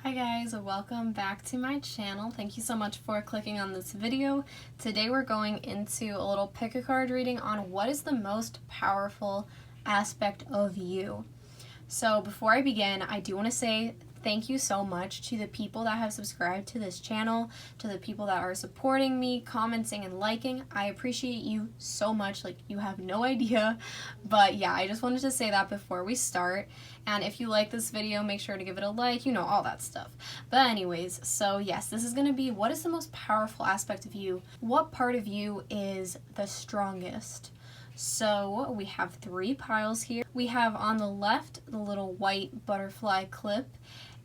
Hi guys, welcome back to my channel. Thank you so much for clicking on this video. Today we're going into a little pick a card reading on what is the most powerful aspect of you. So before I begin, I do want to say thank you so much to the people that have subscribed to this channel, to the people that are supporting me, commenting and liking. I appreciate you so much, like you have no idea. But yeah, I just wanted to say that before we start. And if you like this video, make sure to give it a like, you know, all that stuff. But anyways, so yes, this is going to be what is the most powerful aspect of you? What part of you is the strongest? So we have three piles here. We have on the left the little white butterfly clip,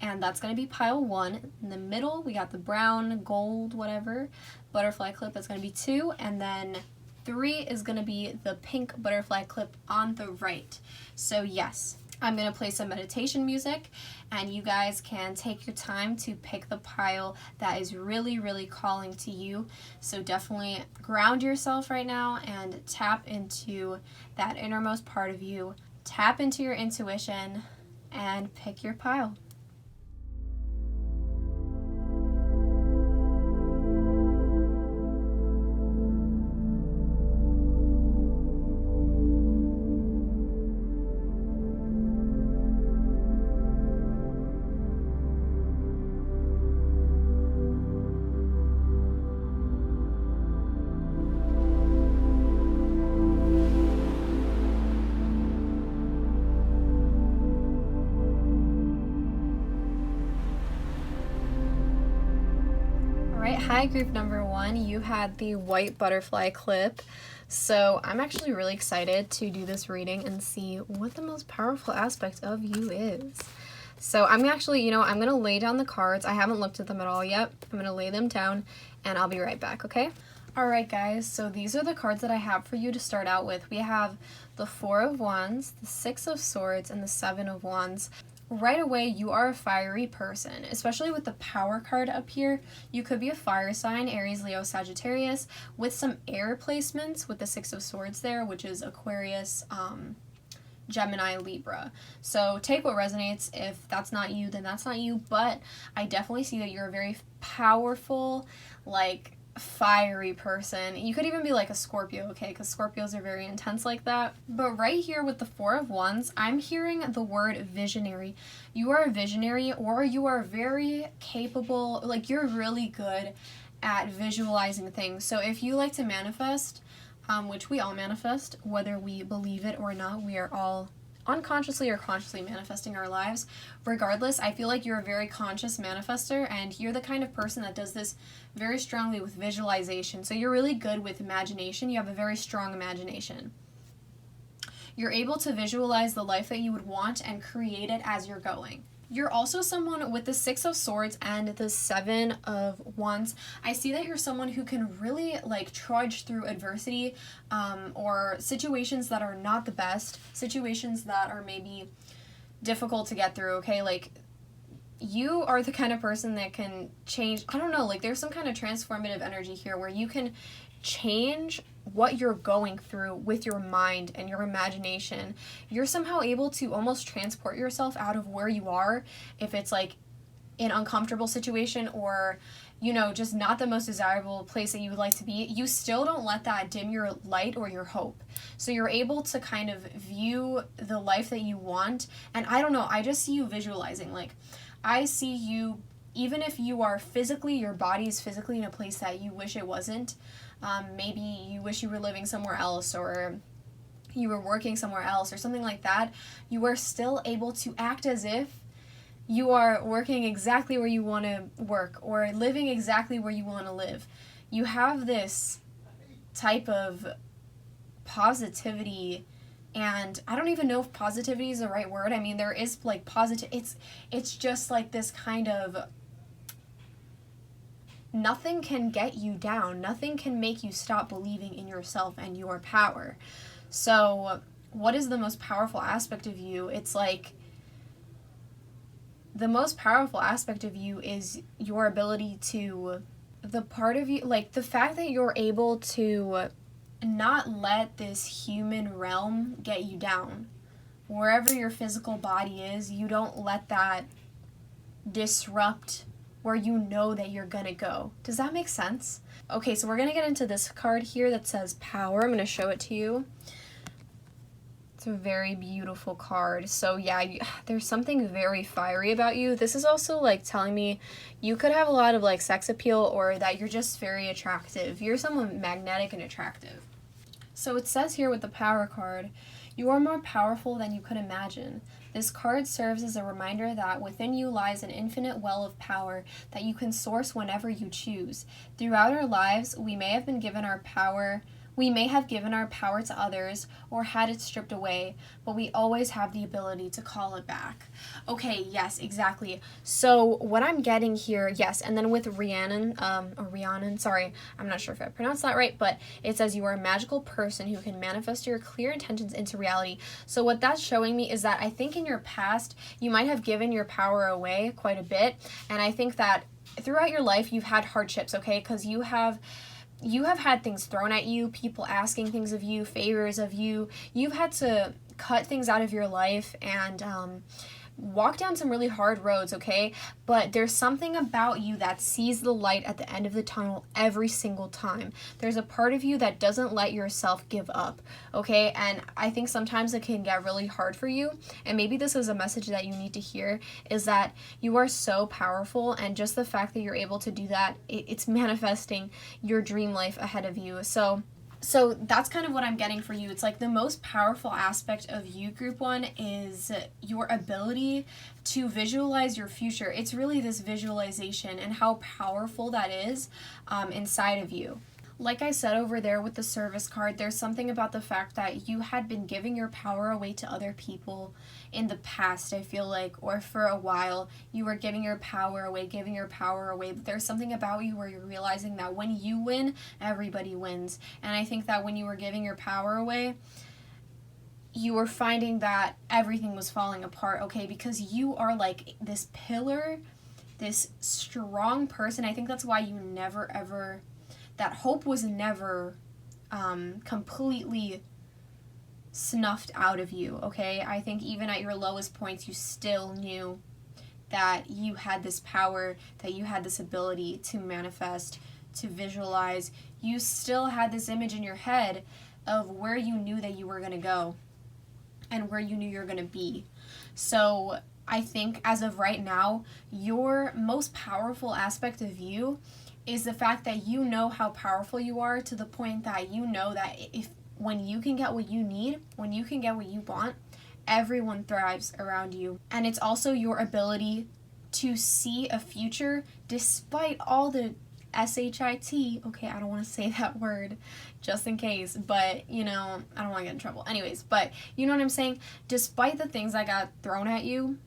and that's going to be pile 1. In the middle, we got the brown, gold, whatever, butterfly clip. That's going to be 2. And then 3 is going to be the pink butterfly clip on the right. So yes, I'm going to play some meditation music, and you guys can take your time to pick the pile that is really, really calling to you. So definitely ground yourself right now and tap into that innermost part of you. Tap into your intuition and pick your pile. Hi, group number 1. You had the white butterfly clip. So I'm actually really excited to do this reading and see what the most powerful aspect of you is. So I'm actually, I'm going to lay down the cards. I haven't looked at them at all yet. I'm going to lay them down and I'll be right back, okay? Alright guys, so these are the cards that I have for you to start out with. We have the 4 of Wands, the 6 of Swords, and the 7 of Wands. Right away, you are a fiery person, especially with the Power card up here. You could be a fire sign, Aries, Leo, Sagittarius, with some air placements with the 6 of Swords there, which is Aquarius, Gemini, Libra. So take what resonates. If that's not you, then that's not you, but I definitely see that you're a very powerful, fiery person. You could even be like a Scorpio, okay, because Scorpios are very intense like that. But right here with the 4 of Wands, I'm hearing the word visionary. You are a visionary, or you are very capable, you're really good at visualizing things. So if you like to manifest, which we all manifest, whether we believe it or not, we are all unconsciously or consciously manifesting our lives. Regardless, I feel like you're a very conscious manifester, and you're the kind of person that does this very strongly with visualization. So you're really good with imagination. You have a very strong imagination. You're able to visualize the life that you would want and create it as you're going. You're also someone with the 6 of Swords and the 7 of Wands. I see that you're someone who can really trudge through adversity, or situations that are not the best, situations that are maybe difficult to get through, okay? You are the kind of person that can change, I don't know, there's some kind of transformative energy here where you can change what you're going through with your mind and your imagination. You're somehow able to almost transport yourself out of where you are, if it's an uncomfortable situation or just not the most desirable place that you would like to be. You still don't let that dim your light or your hope. So you're able to kind of view the life that you want. And I don't know, I just see you visualizing. I see you, even if you are physically, your body is physically in a place that you wish it wasn't. Maybe you wish you were living somewhere else, or you were working somewhere else, or something like that. You are still able to act as if you are working exactly where you want to work, or living exactly where you want to live. You have this type of positivity, and I don't even know if positivity is the right word. I mean, there is positive, it's just this kind of, nothing can get you down. Nothing can make you stop believing in yourself and your power. So what is the most powerful aspect of you? It's the most powerful aspect of you is your ability to, the part of you, the fact that you're able to not let this human realm get you down. Wherever your physical body is, you don't let that disrupt where you know that you're gonna go. Does that make sense? Okay, so we're gonna get into this card here that says power. I'm gonna show it to you. It's a very beautiful card. So yeah, there's something very fiery about you. This is also like telling me you could have a lot of like sex appeal, or that you're just very attractive. You're someone magnetic and attractive. So it says here with the power card, you are more powerful than you could imagine. This card serves as a reminder that within you lies an infinite well of power that you can source whenever you choose. Throughout our lives, we may have given our power to others or had it stripped away, but we always have the ability to call it back. Okay, yes, exactly. So what I'm getting here, yes, and then with Rhiannon, sorry, I'm not sure if I pronounced that right, but it says you are a magical person who can manifest your clear intentions into reality. So what that's showing me is that I think in your past, you might have given your power away quite a bit, and I think that throughout your life, you've had hardships, okay, because you have had things thrown at you, people asking things of you, favors of you. You've had to cut things out of your life and walk down some really hard roads, okay? But there's something about you that sees the light at the end of the tunnel every single time. There's a part of you that doesn't let yourself give up, okay? And I think sometimes it can get really hard for you, and maybe this is a message that you need to hear, is that you are so powerful, and just the fact that you're able to do that, it's manifesting your dream life ahead of you. So that's kind of what I'm getting for you. It's like the most powerful aspect of you, Group 1, is your ability to visualize your future. It's really this visualization and how powerful that is inside of you. Like I said over there with the service card, there's something about the fact that you had been giving your power away to other people in the past, I feel like, or for a while, you were giving your power away. But there's something about you where you're realizing that when you win, everybody wins. And I think that when you were giving your power away, you were finding that everything was falling apart, okay? Because you are like this pillar, this strong person. I think that's why you never ever... that hope was never completely snuffed out of you, okay? I think even at your lowest points, you still knew that you had this power, that you had this ability to manifest, to visualize. You still had this image in your head of where you knew that you were going to go and where you knew you were going to be. So I think as of right now, your most powerful aspect of you is the fact that you know how powerful you are, to the point that you know that when you can get what you need, when you can get what you want, everyone thrives around you. And it's also your ability to see a future despite all the SHIT, okay, I don't want to say that word just in case, but you know, I don't want to get in trouble. Anyways, but you know what I'm saying? Despite the things that got thrown at you,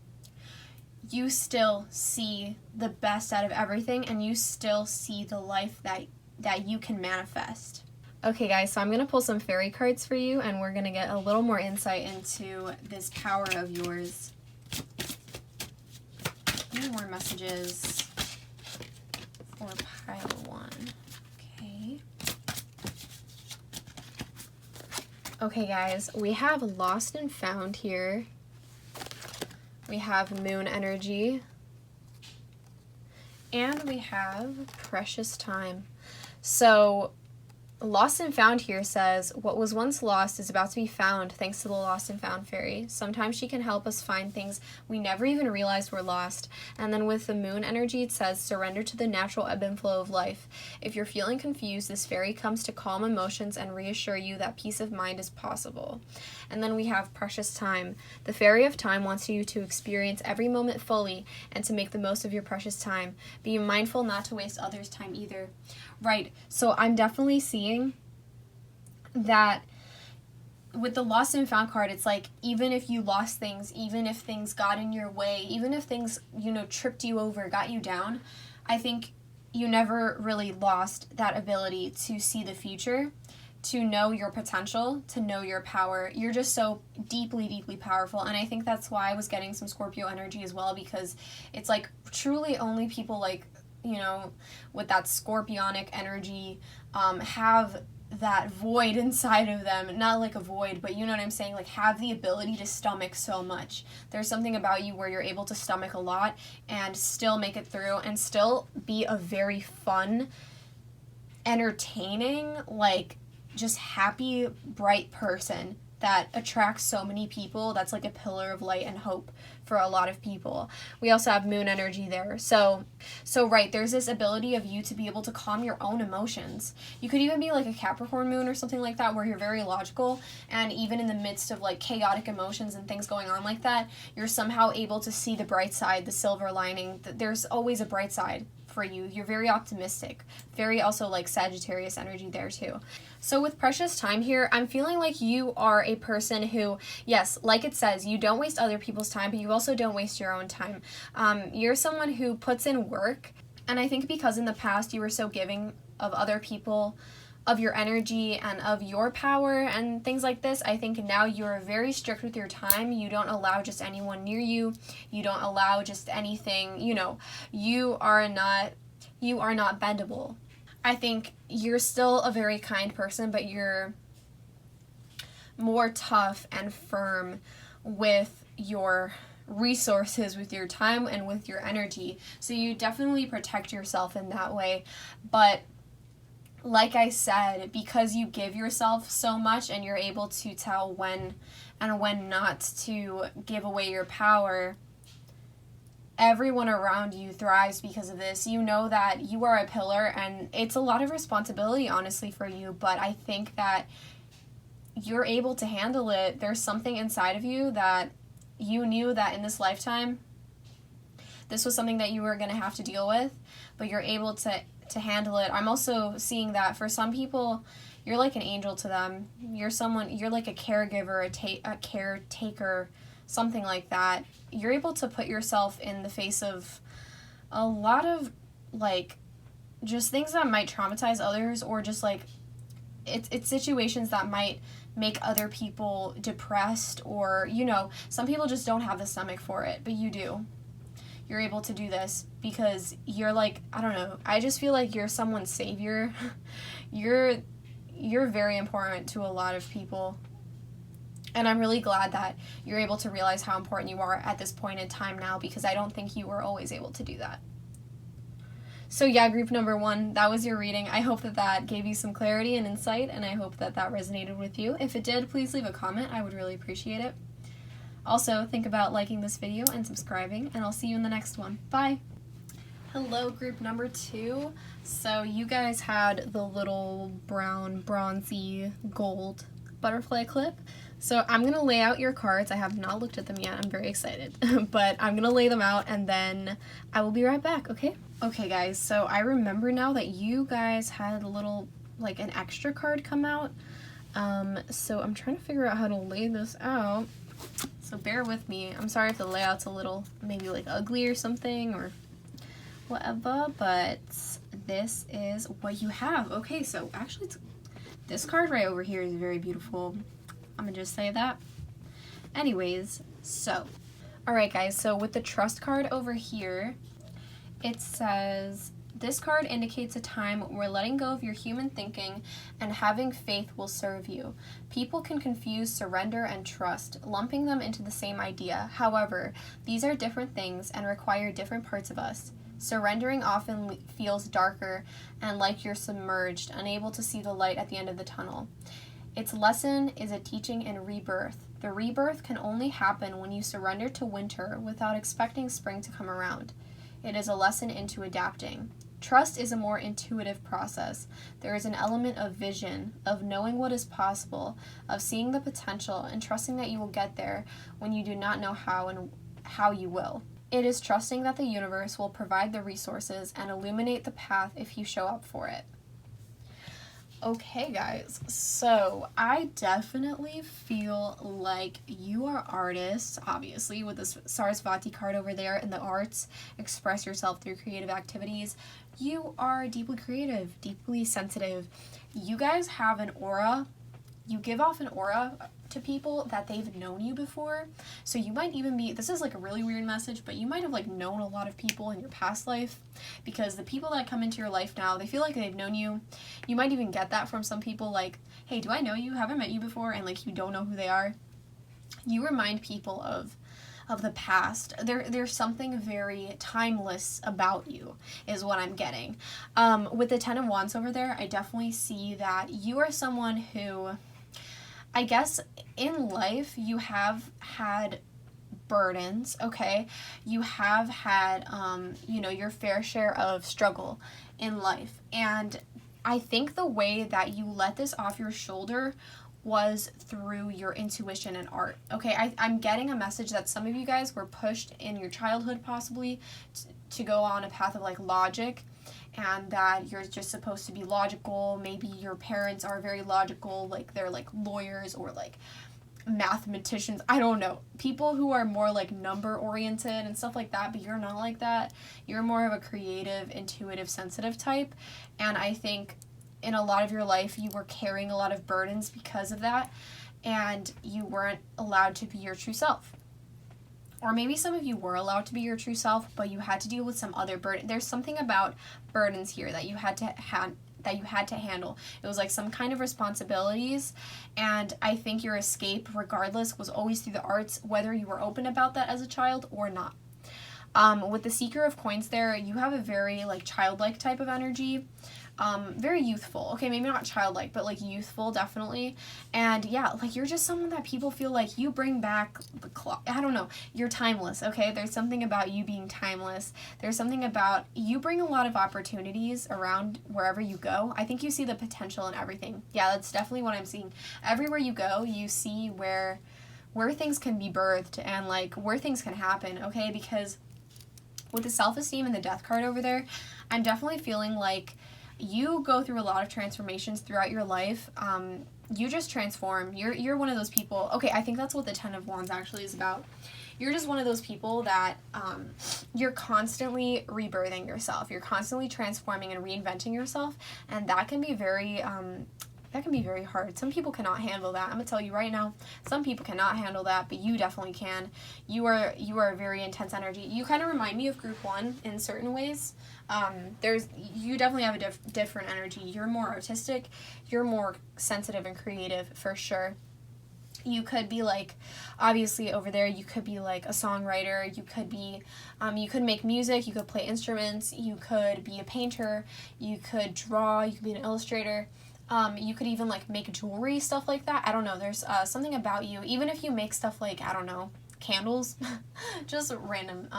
you still see the best out of everything, and you still see the life that you can manifest. Okay guys, so I'm going to pull some fairy cards for you, and we're going to get a little more insight into this power of yours. Any more messages for pile 1? Okay. Okay guys, we have lost and found here. We have moon energy, and we have precious time. So lost and found here says, what was once lost is about to be found thanks to the lost and found fairy. Sometimes she can help us find things we never even realized were lost. And then with the moon energy, it says, surrender to the natural ebb and flow of life. If you're feeling confused, this fairy comes to calm emotions and reassure you that peace of mind is possible. And then we have precious time. The fairy of time wants you to experience every moment fully and to make the most of your precious time. Be mindful not to waste others' time either. Right, so I'm definitely seeing that with the lost and found card, it's like, even if you lost things, even if things got in your way, even if things, you know, tripped you over, got you down, I think you never really lost that ability to see the future, to know your potential, to know your power. You're just so deeply, deeply powerful. And I think that's why I was getting some Scorpio energy as well, because it's like truly only people like, you know, with that scorpionic energy have that void inside of them, not like a void, but you know what I'm saying, like have the ability to stomach so much. There's something about you where you're able to stomach a lot and still make it through and still be a very fun, entertaining, like just happy, bright person that attracts so many people. That's like a pillar of light and hope for a lot of people. We also have moon energy there. So right, there's this ability of you to be able to calm your own emotions. You could even be like a Capricorn moon or something like that, where you're very logical, and even in the midst of like chaotic emotions and things going on like that, you're somehow able to see the bright side, the silver lining. There's always a bright side for you. You're very optimistic. Very also like Sagittarius energy there too. So with precious time here, I'm feeling like you are a person who, yes, like it says, you don't waste other people's time, but you also don't waste your own time. You're someone who puts in work, and I think because in the past you were so giving of other people, of your energy and of your power and things like this, I think now you're very strict with your time. You don't allow just anyone near you. You don't allow just anything, you know, you are not bendable. I think you're still a very kind person, but you're more tough and firm with your resources, with your time, and with your energy. So you definitely protect yourself in that way. But like I said, because you give yourself so much and you're able to tell when and when not to give away your power, everyone around you thrives because of this. You know that you are a pillar, and it's a lot of responsibility, honestly, for you, but I think that you're able to handle it. There's something inside of you that you knew that in this lifetime, this was something that you were going to have to deal with, but you're able to handle it. I'm also seeing that for some people, you're like an angel to them. You're like a caregiver, a caretaker, something like that. You're able to put yourself in the face of a lot of, like, just things that might traumatize others, or just, like, it's situations that might make other people depressed, or, you know, some people just don't have the stomach for it, but you do. You're able to do this because you're like, I don't know, I just feel like you're someone's savior. You're very important to a lot of people. And I'm really glad that you're able to realize how important you are at this point in time now, because I don't think you were always able to do that. So yeah, group number 1, that was your reading. I hope that that gave you some clarity and insight, and I hope that that resonated with you. If it did, please leave a comment. I would really appreciate it. Also, think about liking this video and subscribing, and I'll see you in the next one. Bye! Hello, group number 2. So you guys had the little brown, bronzy, gold butterfly clip. So I'm going to lay out your cards. I have not looked at them yet. I'm very excited. But I'm going to lay them out, and then I will be right back, okay? Okay, guys, so I remember now that you guys had a little, like, an extra card come out. So I'm trying to figure out how to lay this out. So bear with me. I'm sorry if the layout's a little maybe like ugly or something or whatever, but this is what you have. Okay, so actually this card right over here is very beautiful. I'm gonna just say that. Anyways, so alright guys, so with the trust card over here, it says, this card indicates a time where letting go of your human thinking and having faith will serve you. People can confuse surrender and trust, lumping them into the same idea. However, these are different things and require different parts of us. Surrendering often feels darker and like you're submerged, unable to see the light at the end of the tunnel. Its lesson is a teaching in rebirth. The rebirth can only happen when you surrender to winter without expecting spring to come around. It is a lesson into adapting. Trust is a more intuitive process. There is an element of vision, of knowing what is possible, of seeing the potential and trusting that you will get there when you do not know how and how you will. It is trusting that the universe will provide the resources and illuminate the path if you show up for it. Okay guys, so I definitely feel like you are artists, obviously, with this Sarasvati card over there in the arts. Express yourself through creative activities. You are deeply creative, deeply sensitive. You guys have an aura you give off an aura to people that they've known you before. So you might even be, this is like a really weird message, but you might have like known a lot of people in your past life, because the people that come into your life now, they feel like they've known you. You might even get that from some people, like, hey, do I know you? Haven't met you before, and like you don't know who they are. You remind people of the past. There's something very timeless about you, is what I'm getting. With the Ten of Wands over there, I definitely see that you are someone who, I guess, in life, you have had burdens, okay? You have had, your fair share of struggle in life. And I think the way that you let this off your shoulder was through your intuition and art. Okay, I'm getting a message that some of you guys were pushed in your childhood possibly to go on a path of like logic, and that you're just supposed to be logical. Maybe your parents are very logical, like they're like lawyers or like mathematicians. I don't know. People who are more like number oriented and stuff like that, but you're not like that. You're more of a creative, intuitive, sensitive type. And I think in a lot of your life, you were carrying a lot of burdens because of that, and you weren't allowed to be your true self. Or maybe some of you were allowed to be your true self, but you had to deal with some other burden. There's something about burdens here that you had to handle. It was like some kind of responsibilities, and I think your escape, regardless, was always through the arts, whether you were open about that as a child or not. With the Seeker of Coins there, you have a very like childlike type of energy. Very youthful. Okay, maybe not childlike, but like youthful, definitely. And yeah, like you're just someone that people feel like you bring back the clock. I don't know. You're timeless, okay? There's something about you being timeless. There's something about you bring a lot of opportunities around wherever you go. I think you see the potential in everything. Yeah, that's definitely what I'm seeing. Everywhere you go, you see where things can be birthed and like where things can happen, okay? Because with the self-esteem and the Death card over there, I'm definitely feeling like you go through a lot of transformations throughout your life. You just transform. You're one of those people. Okay, I think that's what the Ten of Wands actually is about. You're just one of those people that you're constantly rebirthing yourself. You're constantly transforming and reinventing yourself, and that can be very hard. Some people cannot handle that. I'm gonna tell you right now, some people cannot handle that, but you definitely can. You are a very intense energy. You kind of remind me of Group 1 in certain ways. You definitely have a different energy. You're more artistic. You're more sensitive and creative for sure. You could be like, obviously over there, you could be like a songwriter. You could be, you could make music. You could play instruments. You could be a painter. You could draw. You could be an illustrator. You could even like make jewelry, stuff like that. I don't know. There's something about you. Even if you make stuff like, I don't know, candles, just random,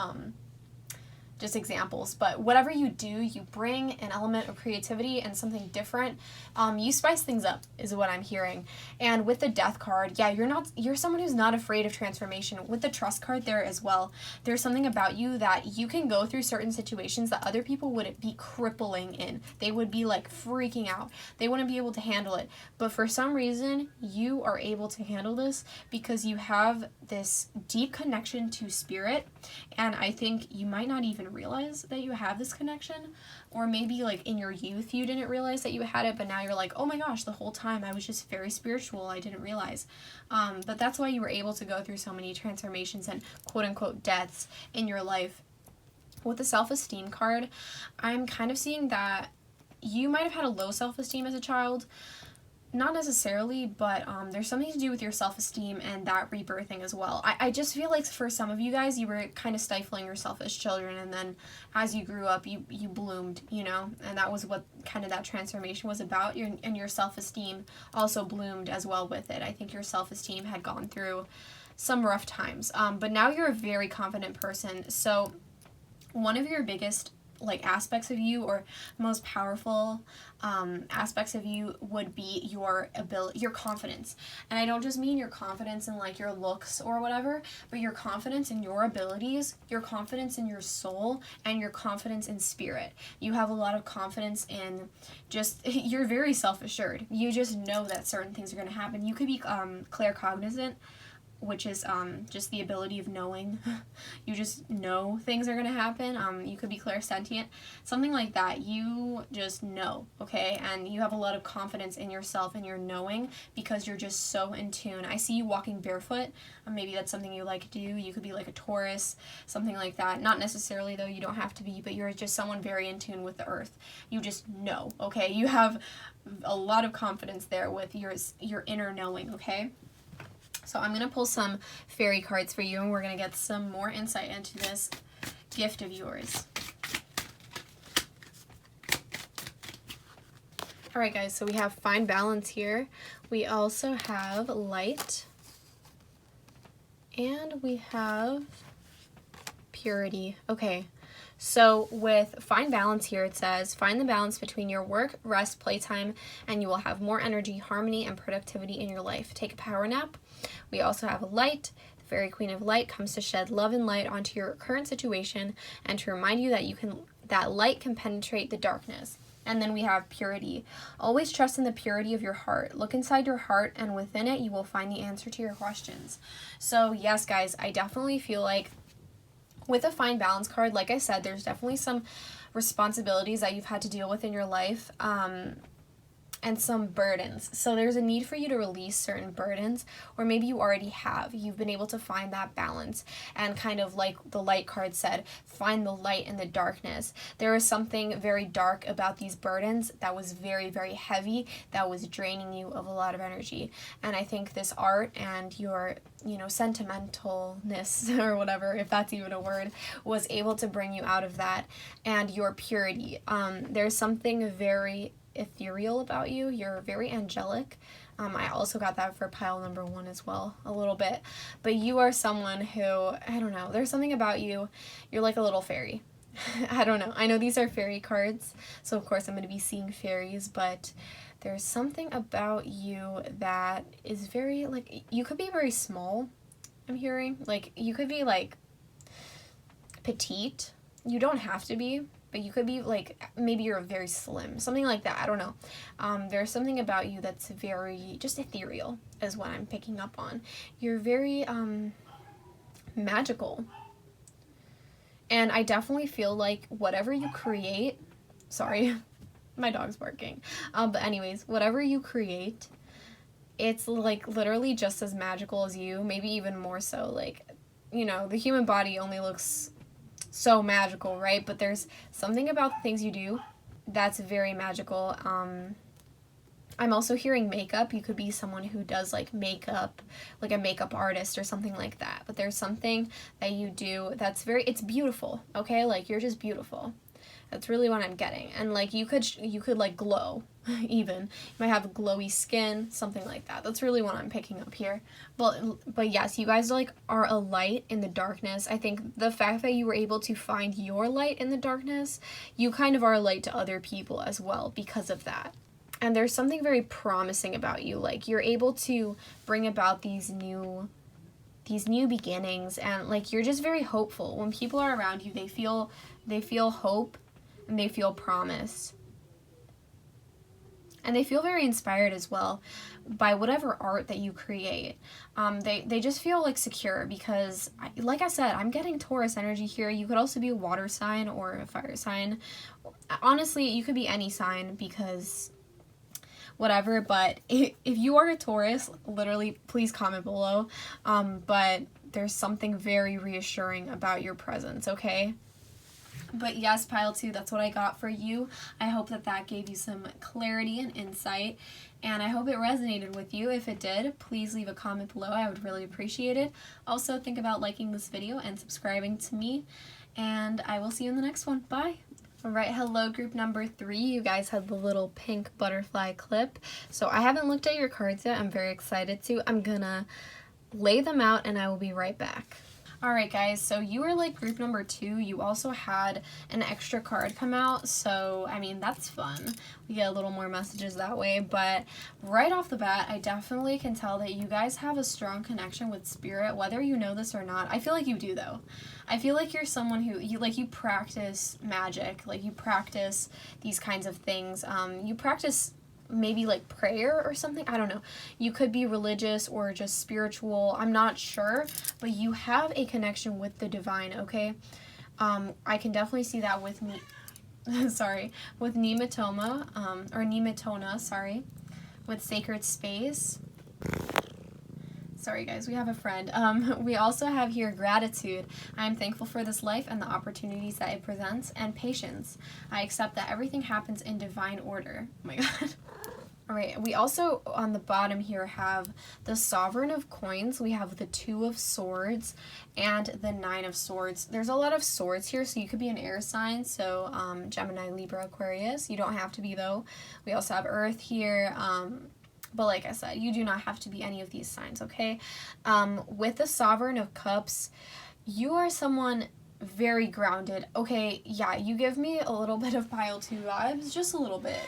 just examples, but whatever you do, you bring an element of creativity and something different. You spice things up is what I'm hearing. And with the Death card, yeah, you're someone who's not afraid of transformation. With the Trust card there as well, there's something about you that you can go through certain situations that other people would be crippling in. They would be like freaking out. They wouldn't be able to handle it. But for some reason, you are able to handle this because you have this deep connection to spirit. And I think you might not even realize that you have this connection, or maybe like in your youth you didn't realize that you had it, but now you're like, oh my gosh, the whole time I was just very spiritual, I didn't realize. But that's why you were able to go through so many transformations and quote-unquote deaths in your life. With the self-esteem card, I'm kind of seeing that you might have had a low self-esteem as a child. Not necessarily, but there's something to do with your self-esteem and that rebirthing as well. I just feel like for some of you guys, you were kind of stifling yourself as children, and then as you grew up, you bloomed, you know? And that was what kind of that transformation was about, and your self-esteem also bloomed as well with it. I think your self-esteem had gone through some rough times, but now you're a very confident person. So one of your biggest like aspects of you, or most powerful aspects of you, would be your ability, your confidence. And I don't just mean your confidence in like your looks or whatever, but your confidence in your abilities, your confidence in your soul, and your confidence in spirit. You have a lot of confidence in just, you're very self-assured. You just know that certain things are going to happen. You could be claircognizant. which is just the ability of knowing. You just know things are going to happen. You could be clairsentient, something like that. You just know, okay? And you have a lot of confidence in yourself and your knowing because you're just so in tune. I see you walking barefoot. Maybe that's something you like to do. You could be like a Taurus, something like that. Not necessarily, though. You don't have to be, but you're just someone very in tune with the earth. You just know, okay? You have a lot of confidence there with your inner knowing, okay? So I'm going to pull some fairy cards for you, and we're going to get some more insight into this gift of yours. All right, guys, so we have fine balance here. We also have light, and we have purity. Okay, so with fine balance here, it says, find the balance between your work, rest, playtime, and you will have more energy, harmony, and productivity in your life. Take a power nap. We also have light. The fairy queen of light comes to shed love and light onto your current situation and to remind you that light can penetrate the darkness. And then we have purity. Always trust in the purity of your heart. Look inside your heart, and within it, you will find the answer to your questions. So yes, guys, I definitely feel like with a fine balance card, like I said, there's definitely some responsibilities that you've had to deal with in your life, and some burdens. So there's a need for you to release certain burdens, or maybe you already have. You've been able to find that balance, and kind of like the light card said, find the light in the darkness. There is something very dark about these burdens that was very, very heavy, that was draining you of a lot of energy. And I think this art and your, sentimentalness, or whatever, if that's even a word, was able to bring you out of that. And your purity. There's something very ethereal about you. You're very angelic. I also got that for pile number 1 as well, a little bit. But you are someone who, I don't know, there's something about you. You're like a little fairy. I don't know. I know these are fairy cards, so of course I'm going to be seeing fairies, but there's something about you that is very, like, you could be very small, I'm hearing. Like, you could be, like, petite. You don't have to be, but you could be, like, maybe you're very slim, something like that. I don't know. There's something about you that's very just ethereal is what I'm picking up on. You're very magical. And I definitely feel like whatever you create, sorry, my dog's barking. But anyways, whatever you create, it's like literally just as magical as you, maybe even more so. Like, the human body only looks so magical, right? But there's something about the things you do that's very magical. I'm also hearing makeup. You could be someone who does like makeup, like a makeup artist or something like that. But there's something that you do that's it's beautiful, okay? Like, you're just beautiful. That's really what I'm getting. And like you could like glow even. You might have glowy skin, something like that. That's really what I'm picking up here. But yes, you guys like are a light in the darkness. I think the fact that you were able to find your light in the darkness, you kind of are a light to other people as well because of that. And there's something very promising about you. Like, you're able to bring about these new beginnings, and like you're just very hopeful. When people are around you, they feel hope, and they feel promise. And they feel very inspired as well by whatever art that you create. They just feel like secure because, like I said, I'm getting Taurus energy here. You could also be a water sign or a fire sign. Honestly, you could be any sign because whatever, but if you are a Taurus, literally, please comment below. But there's something very reassuring about your presence, okay? But yes, pile 2, that's what I got for you. I hope that gave you some clarity and insight, and I hope it resonated with you. If it did, please leave a comment below. I would really appreciate it. Also, think about liking this video and subscribing to me, and I will see you in the next one. Bye! Alright, hello group number 3. You guys had the little pink butterfly clip. So I haven't looked at your cards yet. I'm very excited to. I'm gonna lay them out and I will be right back. Alright guys, so you were like group number 2. You also had an extra card come out, so I mean that's fun. We get a little more messages that way, but right off the bat, I definitely can tell that you guys have a strong connection with spirit, whether you know this or not. I feel like you do though. I feel like you're someone who, you practice magic, like you practice these kinds of things. You practice maybe like prayer or something. I don't know. You could be religious or just spiritual. I'm not sure, but you have a connection with the divine, okay? I can definitely see that with me. Sorry, with nematoma, or nematona, sorry, with sacred space. Sorry guys, we have a friend. We also have here gratitude. I am thankful for this life and the opportunities that it presents, and patience. I accept that everything happens in divine order. Oh my god. Alright, we also on the bottom here have the Sovereign of Coins. We have the Two of Swords and the Nine of Swords. There's a lot of swords here, so you could be an air sign, so Gemini, Libra, Aquarius. You don't have to be though. We also have Earth here. But like I said, you do not have to be any of these signs, okay? With the Sovereign of Cups, you are someone very grounded. Okay, yeah, you give me a little bit of pile 2 vibes, just a little bit.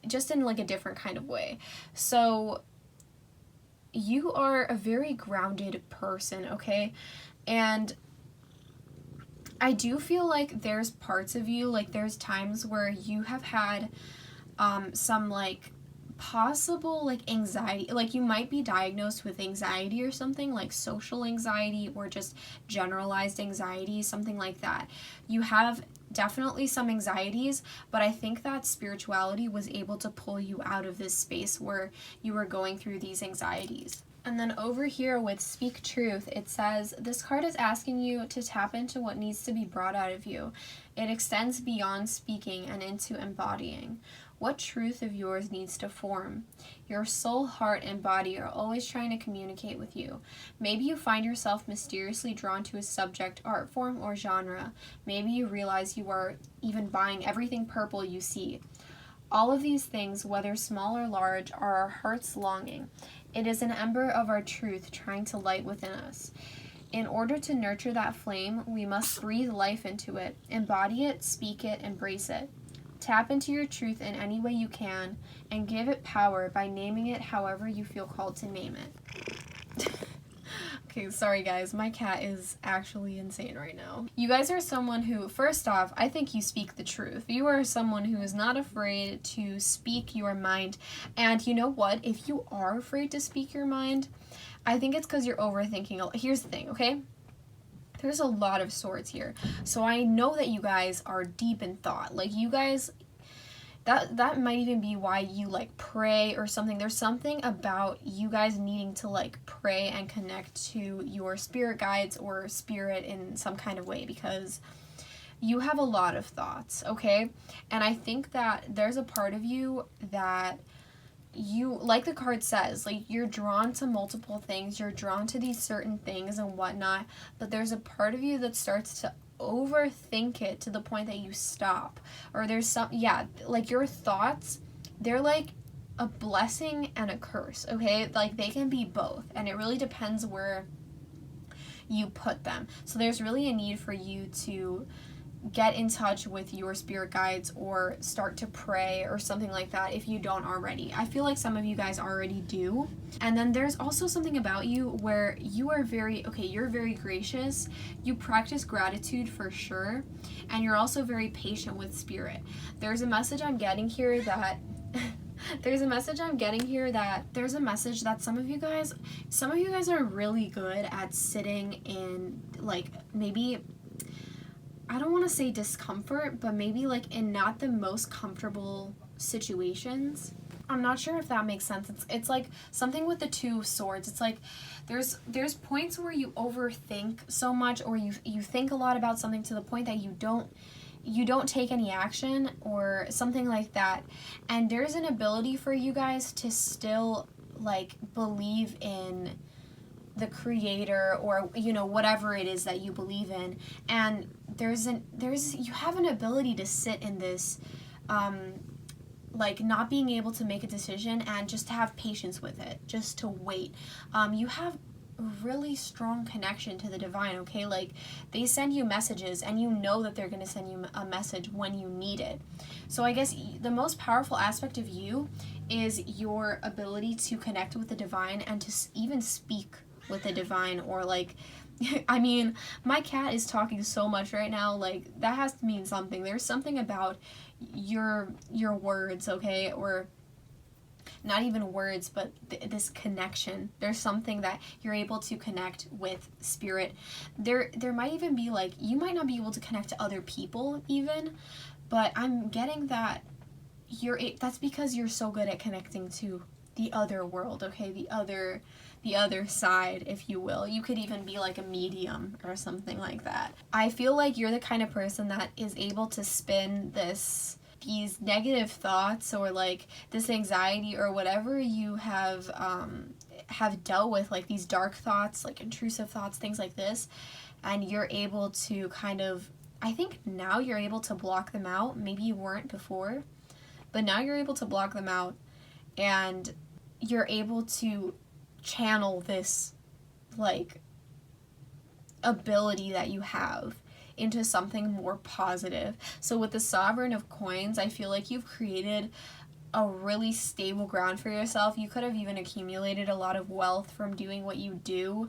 Just in like a different kind of way. So you are a very grounded person, okay? And I do feel like there's parts of you, like there's times where you have had some like possible like anxiety, like you might be diagnosed with anxiety or something, like social anxiety or just generalized anxiety, something like that. You have definitely some anxieties, but I think that spirituality was able to pull you out of this space where you were going through these anxieties. And then over here with Speak Truth, it says, this card is asking you to tap into what needs to be brought out of you. It extends beyond speaking and into embodying. What truth of yours needs to form? Your soul, heart, and body are always trying to communicate with you. Maybe you find yourself mysteriously drawn to a subject, art form, or genre. Maybe you realize you are even buying everything purple you see. All of these things, whether small or large, are our heart's longing. It is an ember of our truth trying to light within us. In order to nurture that flame, we must breathe life into it, embody it, speak it, embrace it. Tap into your truth in any way you can, and give it power by naming it however you feel called to name it. Okay, sorry guys, my cat is actually insane right now. You guys are someone who, first off, I think you speak the truth. You are someone who is not afraid to speak your mind. And you know what? If you are afraid to speak your mind, I think it's because you're overthinking. Here's the thing, okay? There's a lot of swords here. So I know that you guys are deep in thought. Like you guys, that might even be why you like pray or something. There's something about you guys needing to like pray and connect to your spirit guides or spirit in some kind of way, because you have a lot of thoughts, okay? And I think that there's a part of you that you, like the card says, like you're drawn to multiple things, you're drawn to these certain things and whatnot, but there's a part of you that starts to overthink it to the point that you stop. Or there's some, yeah, like your thoughts, they're like a blessing and a curse, okay? Like they can be both, and it really depends where you put them. So there's really a need for you to get in touch with your spirit guides or start to pray or something like that if you don't already. I feel like some of you guys already do. And then there's also something about you where you are you're very gracious, you practice gratitude for sure, and you're also very patient with spirit. There's a message I'm getting here that there's a message that some of you guys are really good at sitting in, like, maybe, I don't want to say discomfort, but maybe like in not the most comfortable situations. I'm not sure if that makes sense. It's like something with the Two of Swords. It's like there's points where you overthink so much, or you think a lot about something to the point that you don't take any action or something like that. And there's an ability for you guys to still like believe in the creator, or you know, whatever it is that you believe in, and you have an ability to sit in this like not being able to make a decision and just to have patience with it, just to wait. You have a really strong connection to the divine, okay? Like they send you messages and you know that they're going to send you a message when you need it. So I guess the most powerful aspect of you is your ability to connect with the divine and to even speak with the divine, or like, I mean, my cat is talking so much right now, like, that has to mean something. There's something about your words, okay, or not even words, but this connection. There's something that you're able to connect with spirit. There might even be, like, you might not be able to connect to other people even, but I'm getting that that's because you're so good at connecting to the other world, okay, the other side, if you will. You could even be like a medium or something like that. I feel like you're the kind of person that is able to spin these negative thoughts, or like this anxiety, or whatever you have dealt with, like these dark thoughts, like intrusive thoughts, things like this, and you're able to kind of, I think now you're able to block them out. Maybe you weren't before, but now you're able to block them out, and you're able to channel this, like, ability that you have into something more positive. So with the Sovereign of Coins, I feel like you've created a really stable ground for yourself. You could have even accumulated a lot of wealth from doing what you do.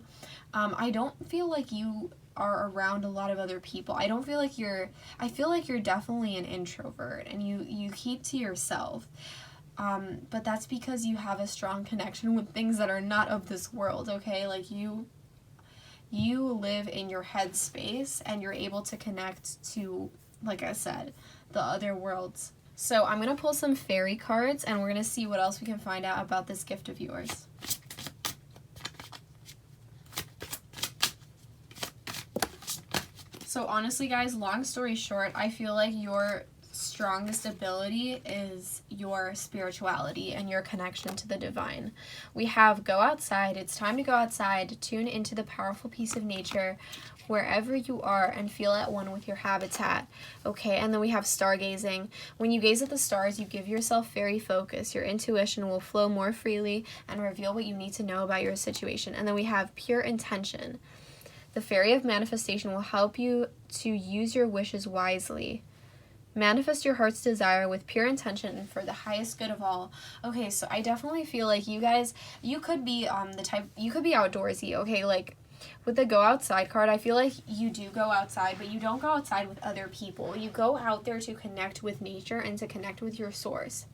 I don't feel like you are around a lot of other people. I feel like you're definitely an introvert, and you keep to yourself. But that's because you have a strong connection with things that are not of this world, okay? Like, you live in your head space, and you're able to connect to, like I said, the other worlds. So I'm going to pull some fairy cards, and we're going to see what else we can find out about this gift of yours. So honestly, guys, long story short, I feel like your strongest ability is your spirituality and your connection to the divine. We have go outside. It's time to go outside, tune into the powerful piece of nature wherever you are, and feel at one with your habitat. Okay, and then we have stargazing. When you gaze at the stars, you give yourself fairy focus. Your intuition will flow more freely and reveal what you need to know about your situation. And then we have pure intention. The fairy of manifestation will help you to use your wishes wisely. Manifest your heart's desire with pure intention and for the highest good of all. Okay, so I definitely feel like you guys, you could be you could be outdoorsy, okay? Like, with the go outside card, I feel like you do go outside, but you don't go outside with other people. You go out there to connect with nature and to connect with your source.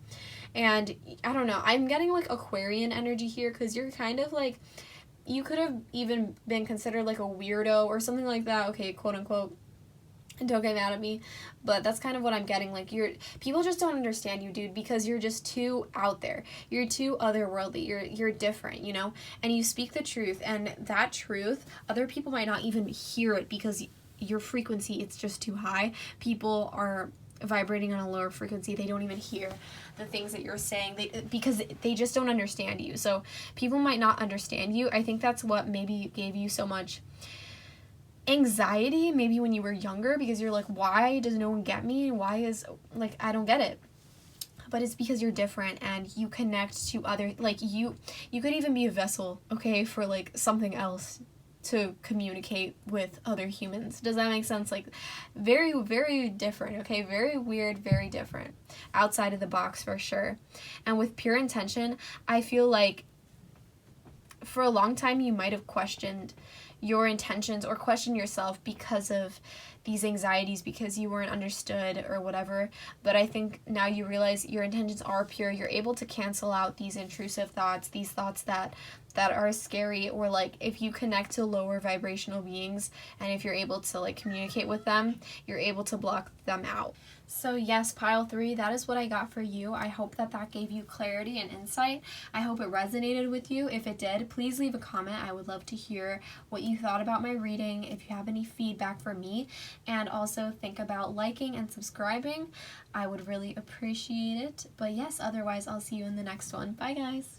And I don't know, I'm getting like Aquarian energy here, because you're kind of like, you could have even been considered like a weirdo or something like that, okay, quote unquote. Don't get mad at me, but that's kind of what I'm getting. Like, people just don't understand you, dude, because you're just too out there. You're too otherworldly. You're different, you know? And you speak the truth, and that truth, other people might not even hear it because your frequency, it's just too high. People are vibrating on a lower frequency. They don't even hear the things that you're saying, because they just don't understand you. So people might not understand you. I think that's what maybe gave you so much anxiety maybe when you were younger, because you're like, why does no one get me? Why is, like, I don't get it. But it's because you're different, and you connect to other, like, you could even be a vessel, okay, for like something else to communicate with other humans. Does that make sense? Like, very, very different, okay? Very weird, very different. Outside of the box for sure. And with pure intention, I feel like for a long time you might have questioned your intentions or question yourself because of these anxieties, because you weren't understood or whatever. But I think now you realize your intentions are pure. You're able to cancel out these intrusive thoughts, these thoughts that are scary, or like if you connect to lower vibrational beings, and if you're able to like communicate with them, you're able to block them out. So yes, pile 3, that is what I got for you. I hope that gave you clarity and insight. I hope it resonated with you. If it did, please leave a comment. I would love to hear what you thought about my reading, if you have any feedback for me, and also think about liking and subscribing. I would really appreciate it. But yes, otherwise I'll see you in the next one. Bye guys.